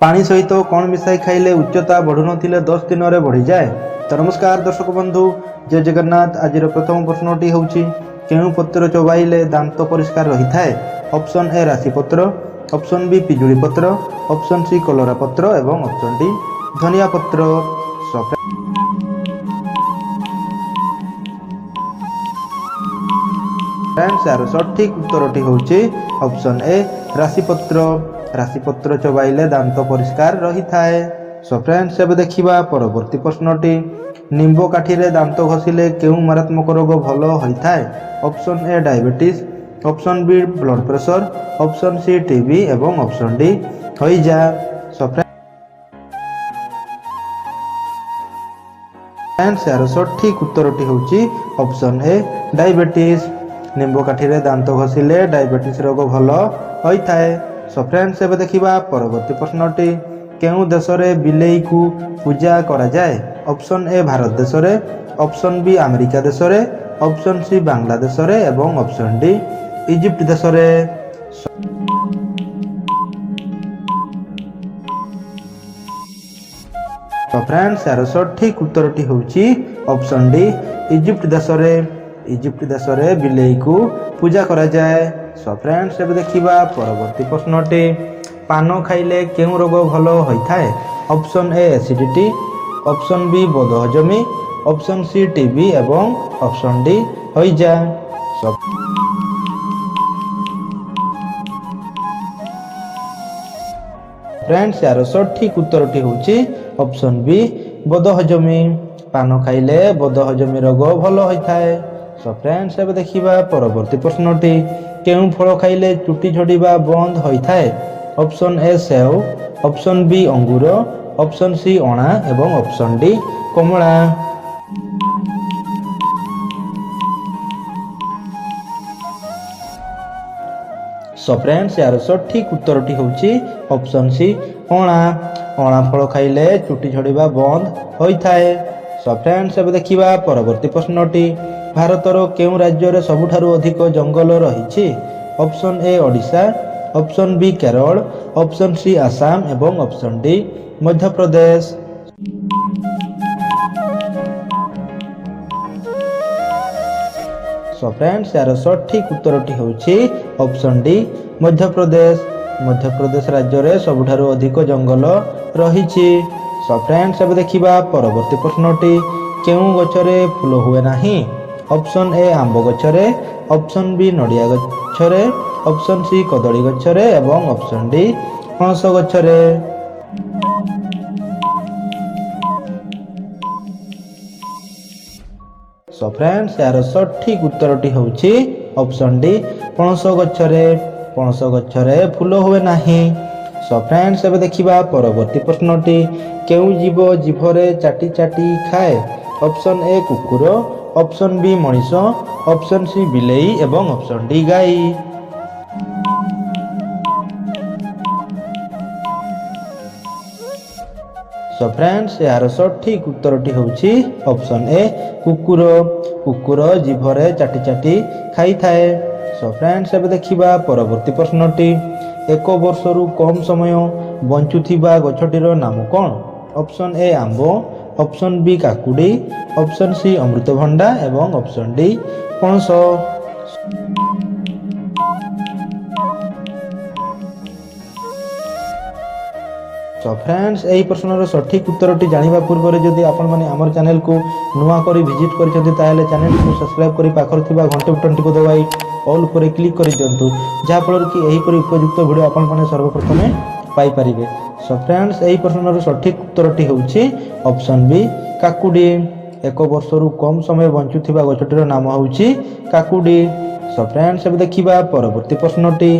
पानी सहित कौन मिसाई खाइले उच्चता बढ़ु नथिले 10 दिन रे बढ़ी जाए। तो नमस्कार दर्शक बंधु, जय जगन्नाथ। आज प्रथम प्रश्नटी होउछि केउ पत्र चबाइले दांत परिष्कार रही थाए। ऑप्शन ए राशि पत्र, ऑप्शन बी पिजुली पत्र, ऑप्शन सी कलरा पत्र एवं ऑप्शन डी धनिया पत्र। फ्रेंड्स यार सठिक उत्तरटी होउछि ऑप्शन ए राशि पत्र। राशि पत्र चबाइले दांत परिष्कार रही थाए। सो फ्रेंड्स एबे देखिबा परवर्ती प्रश्नटी निंबो काठी रे दांत घसिले केउ मारात्मक रोग भलो होई थाए। Option A diabetes, option B blood pressure, option C TB एवं ऑप्शन डी हइजा। सो फ्रेंड्स यार सठिक उत्तरटी होउछि ऑप्शन ए डायबिटीज। निंबो काठी रे दांत घसिले डायबिटीज रोग भलो होई थाए। सो फ्रेंड्स एबे देखिबा परवर्ती प्रश्नटी केउ देश रे बिलेई को पूजा करा जाए। ऑप्शन ए भारत देश रे, ऑप्शन बी अमेरिका देश रे, ऑप्शन सी बांग्लादेश रे एवं ऑप्शन डी इजिप्ट देश रे। तो फ्रेंड्स यार सठिक उत्तरटी होउछि ऑप्शन डी इजिप्ट देश रे। इजिप्ट देश रे बिलेई को पूजा करा जाए। सो फ्रेंड्स एबे देखिबा परवर्ती प्रश्नटी पान खाइले केउ रोग भलो होई थाए। Option A acidity, option B बदहजमी, ऑप्शन सी टीबी एवं ऑप्शन डी हइजा। सो फ्रेंड्स यार सठिक उत्तरटी होउछि ऑप्शन बी बदहजमी। पान खाइले बदहजमी रोग भलो होई थाए। सो फ्रेंड्स एबे देखिबा परवर्ती प्रश्नटी केउ फल खाइले चुटी झड़ीबा बंद होई थाए। ऑप्शन ए सेव, ऑप्शन बी अंगूर, ऑप्शन सी अणा एवं ऑप्शन डी कमला। सो फ्रेंड्स यार सठिक उत्तरटी होउछि ऑप्शन सी अणा। अणा फल खाइले चुटी झड़ीबा बंद होई थाए। सो फ्रेंड्स एबे देखिबा परवर्ती प्रश्नटी भारतर केउ राज्य रे सबुठारु अधिक जंगल रहिछि। Option A Odisha, option B Kerala, option C Assam एवं option D Madhya Pradesh. So friends यार सठिक उत्तरटी होउछि ऑप्शन डी मध्य प्रदेश। मध्य प्रदेश राज्य रे सबुठारु अधिक जंगल रहिछि। सो फ्रेंड्स एबे देखिबा परवर्ती प्रश्नटी केउ गछरे फूल हुए नाही। ऑप्शन ए आंब गछरे, ऑप्शन बी नडिया गछरे, ऑप्शन सी कदली गछरे एवं ऑप्शन डी पणस गछरे। सो फ्रेंड्स यार सठिक उत्तरटी होउछि ऑप्शन डी पणस गछरे। पणस गछरे फूल हुए नाही। सो फ्रेंड्स एबे देखिबा परवर्ती प्रश्नटी केउ जीव जीभरे चाटी चाटी खाए। ऑप्शन ए कुकुर, ऑप्शन बी मनीष, ऑप्शन सी बिलेई एवं ऑप्शन डी गाई। सो फ्रेंड्स यार सठिक उत्तरटी होउछि ऑप्शन ए कुकुर। कुकुर जीभरे चाटी चाटी खाई थाए। सो फ्रेंड्स एबे देखिबा परवर्ती प्रश्नटी एक वर्षरु कम समय बंचुथिबा गछटीर नाम कोन। ऑप्शन ए आंबो, ऑप्शन बी काकुडी, ऑप्शन सी अमृतभंडा एवं ऑप्शन डी पणस। सो फ्रेंड्स एही प्रश्नर सठिक उत्तरटी जानिबा पूर्व जदि आपण माने हमर चैनल को नुआ करी विजिट करिसेंती ताहेले चैनल को सब्सक्राइब करी पाखर थिबा घंटी बटन टिको दबाई ऑल पर क्लिक करि दियंतु, जहा फल कि एही परि उपयुक्त वीडियो आपण माने सर्वप्रथमे पाई परिबे। सो फ्रेंड्स एही प्रश्नर सठिक उत्तरटी होउछि ऑप्शन बी काकुडी। एक वर्षरु कम समय बंचुथिबा गछटीर नाम होउछि काकुडी। सो फ्रेंड्स एबे देखिबा परवर्ती प्रश्नटी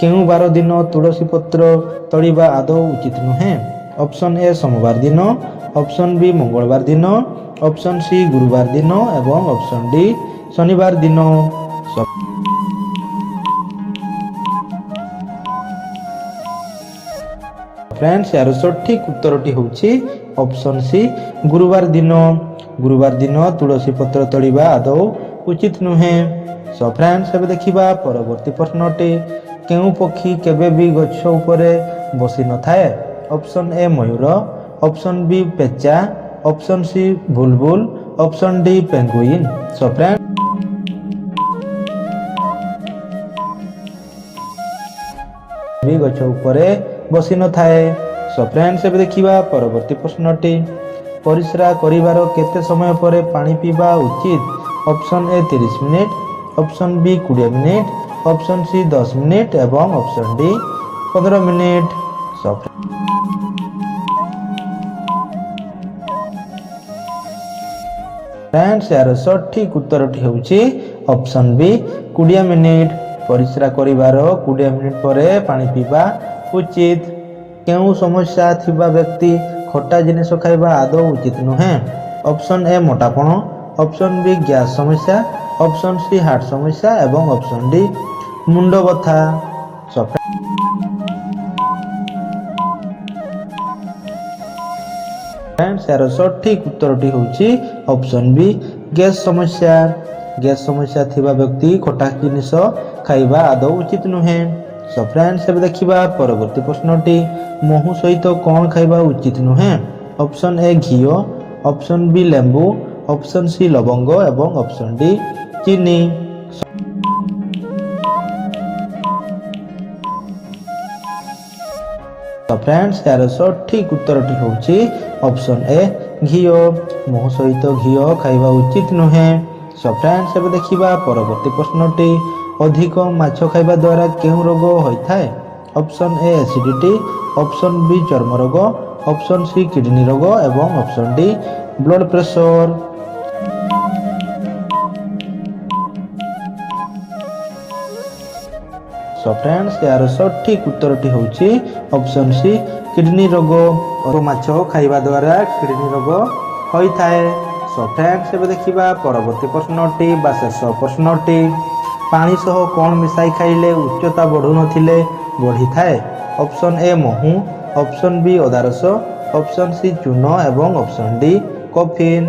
केउ बार दिन तुलसी पत्र तळिबा आदौ उचित नुहे। ऑप्शन ए सोमवार दिन, ऑप्शन बी मंगलवार दिन, ऑप्शन सी गुरुवार दिन एवं ऑप्शन डी शनिवार दिन। फ्रेंड्स यार सठिक उत्तरटी होउछि ऑप्शन सी गुरुवार दिन। गुरुवार दिन तुलसी पत्र तळिबा आदौ उचित नुहे। सो फ्रेंड्स एबे देखिबा परवर्ती प्रश्नटी केउ पक्षी केबे भी गछ उपरे बसी न थाए। অপশন এ ময়ূর, অপশন বি পেঁচা, অপশন সি বুলবুল, option D penguin. So friend ଗଛ ଉପରେ ବସି ନଥାଏ। ସୋ ଫ୍ରେଣ୍ଡସ୍ ଏବେ ଦେଖିବା ପରବର୍ତ୍ତୀ ପ୍ରଶ୍ନଟି। ପରିସ୍ରା କରିବାର କେତେ ସମୟ ପରେ ପାଣି ପିଇବା ଉଚିତ? Option A 30 minute, option B 20 minute, option C 10 minute ଏବଂ option D 15 minute. So friends ଏହାର ସଠିକ୍ ଉତ୍ତରଟି ହେଉଛି ଅପସନ୍ ବି 20 ମିନିଟ୍। ପରିସ୍ରା କରିବାର 20 ମିନିଟ୍ ପରେ ପାଣି ପିଇବା ଉଚିତ। କେଉଁ ସମସ୍ୟା ଥିବା ବ୍ୟକ୍ତି ଖଟା ଜିନିଷ ଖାଇବା ଆଦୌ ଉଚିତ ନୁହେଁ? ଅପସନ୍ ଏ ମୋଟାପଣ, ଅପସନ୍ ବି ଗ୍ୟାସ୍ ସମସ୍ୟା, ଅପସନ୍ ସି ହାର୍ଟ ସମସ୍ୟା ଏବଂ ଅପସନ୍ ଡି ମୁଣ୍ଡ ବଥା। ଏହାର ସଠିକ୍ ଉତ୍ତରଟି ହେଉଛି ଅପସନ୍ ବି ଗ୍ୟାସ୍ ସମସ୍ୟା। ଗ୍ୟାସ୍ ସମସ୍ୟା ଥିବା ବ୍ୟକ୍ତି ଖଟା ଜିନିଷ ଖାଇବା ଆଦୌ ଉଚିତ ନୁହେଁ। ସୋ ଫ୍ରେଣ୍ଡସ୍ ଏବେ ଦେଖିବା ପରବର୍ତ୍ତୀ ପ୍ରଶ୍ନଟି। ମହୁ ସହିତ କ'ଣ ଖାଇବା ଉଚିତ ନୁହେଁ? Option A Ghia, option B ଲେମ୍ବୁ, ଅପସନ୍ ସି ଲବଙ୍ଗ ଏବଂ ଅପସନ୍ ଡି ଚିନି। ସୋ ଫ୍ରେଣ୍ଡସ୍ ଏହାର ସଠିକ୍ ଉତ୍ତରଟି ହେଉଛି ଅପସନ୍ ଏ ଘିଅ। ମହୁ ସହିତ ଘିଅ ଖାଇବା ଉଚିତ ନୁହେଁ। ସୋ ଫ୍ରେଣ୍ଡସ୍ ଏବେ ଦେଖିବା ପରବର୍ତ୍ତୀ ପ୍ରଶ୍ନଟି। ଅଧିକ ମାଛ ଖାଇବା ଦ୍ୱାରା କେଉଁ ରୋଗ ହୋଇଥାଏ? Option A acidity, option B ଚର୍ମ ରୋଗ, ଅପସନ୍ ସି କିଡନୀ ରୋଗ ଏବଂ option D blood pressure. Show friends ଏହାର ସଠିକ୍ ଉତ୍ତରଟି ହେଉଛି ଅପସନ୍ ସି କିଡନୀ ରୋଗ। ମାଛ ଖାଇବା ଦ୍ୱାରା କିଡନୀ ରୋଗ ହୋଇଥାଏ। ସୋ ଫ୍ରେଣ୍ଡସ୍ ଏବେ ଦେଖିବା ପରବର୍ତ୍ତୀ ପ୍ରଶ୍ନଟି ବା ଶେଷ ପ୍ରଶ୍ନଟି। ପାଣି ସହ କ'ଣ ମିଶାଇ ଖାଇଲେ ଉଚ୍ଚତା ବଢ଼ୁନଥିଲେ ବଢ଼ିଥାଏ? ଅପସନ୍ ଏ ମହୁ, ଅପସନ୍ ବି ଅଦା ରସ, ଅପସନ୍ ସି ଚୂନ ଏବଂ ଅପସନ୍ ଡି କଫିନ୍।